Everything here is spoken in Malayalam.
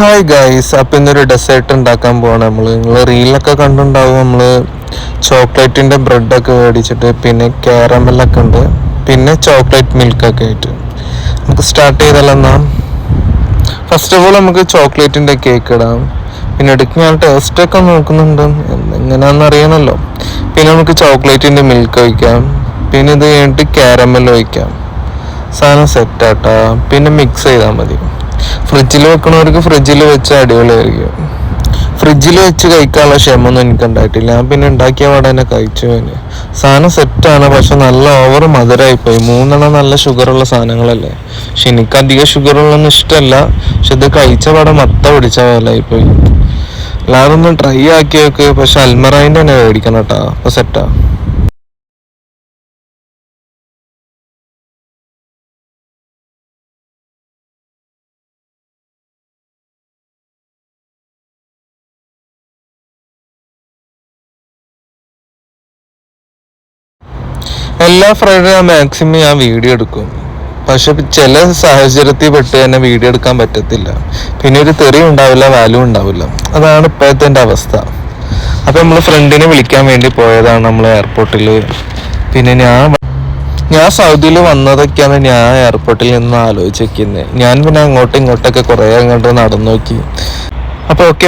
ഹായ് ഗൈസ്, അപ്പം ഇന്നൊരു ഡെസേർട്ട് ഉണ്ടാക്കാൻ പോവാണ്. നിങ്ങൾ റീലൊക്കെ കണ്ടുണ്ടാവും. നമ്മൾ ചോക്ലേറ്റിൻ്റെ ബ്രെഡൊക്കെ മേടിച്ചിട്ട് പിന്നെ കാരമലൊക്കെ ഉണ്ട്, പിന്നെ ചോക്ലേറ്റ് മിൽക്കൊക്കെ ആയിട്ട് നമുക്ക് സ്റ്റാർട്ട് ചെയ്താലെന്നാ. ഫസ്റ്റ് ഓഫ് ഓൾ നമുക്ക് ചോക്ലേറ്റിൻ്റെ കേക്ക് ഇടാം. പിന്നെ ഇടയ്ക്ക് ഞാൻ ടേസ്റ്റൊക്കെ നോക്കുന്നുണ്ട്, എങ്ങനെയാണെന്ന് അറിയണമല്ലോ. പിന്നെ നമുക്ക് ചോക്ലേറ്റിൻ്റെ മിൽക്ക് ഒഴിക്കാം. പിന്നെ ഇത് കഴിഞ്ഞിട്ട് കാരമൽ ഒഴിക്കാം. സാധനം സെറ്റാട്ടാ. പിന്നെ മിക്സ് ചെയ്താൽ മതി. ഫ്രിഡ്ജിൽ വെക്കണവർക്ക് ഫ്രിഡ്ജിൽ വെച്ച് അടിപൊളിയായിരിക്കും. ഫ്രിഡ്ജിൽ വെച്ച് കഴിക്കാനുള്ള ക്ഷമൊന്നും എനിക്ക് ഉണ്ടായിട്ടില്ല. ഞാൻ പിന്നെ ഉണ്ടാക്കിയ പാടെ തന്നെ കഴിച്ചു. പിന്നെ സാധനം സെറ്റാണ്, പക്ഷെ നല്ല ഓവർ മധുരമായിപ്പോയി. 3 നല്ല ഷുഗറുള്ള സാധനങ്ങളല്ലേ. പക്ഷെ എനിക്ക് അധികം ഷുഗറുള്ളൊന്നും ഇഷ്ടമല്ല. പക്ഷെ ഇത് കഴിച്ച പാടെ മത്ത പിടിച്ച പോലെ ആയിപ്പോയി. എല്ലാവരും ഒന്ന് ട്രൈ ആക്കി വെക്ക്. പക്ഷെ അൽമറൈൻ്റെ തന്നെ മേടിക്കണം കേട്ടോ, അപ്പോൾ സെറ്റാ. എല്ലാ ഫ്രൈഡേ മാക്സിമം ഞാൻ വീഡിയോ എടുക്കും. പക്ഷെ ചില സാഹചര്യത്തിൽ പെട്ട് തന്നെ വീഡിയോ എടുക്കാൻ പറ്റത്തില്ല. പിന്നെ ഒരു തെറി ഉണ്ടാവില്ല, വാല്യൂ ഉണ്ടാവില്ല. അതാണ് ഇപ്പോഴത്തെ എൻ്റെ അവസ്ഥ. അപ്പം നമ്മൾ ഫ്രണ്ടിനെ വിളിക്കാൻ വേണ്ടി പോയതാണ് നമ്മൾ എയർപോർട്ടിൽ. പിന്നെ ഞാൻ സൗദിയിൽ വന്നതൊക്കെയാണ് ഞാൻ എയർപോർട്ടിൽ നിന്ന് ആലോചിച്ച് വെക്കുന്നത്. ഞാൻ പിന്നെ അങ്ങോട്ടും ഇങ്ങോട്ടൊക്കെ കുറേ അങ്ങോട്ട് നടന്നു നോക്കി. അപ്പോൾ ഓക്കെ.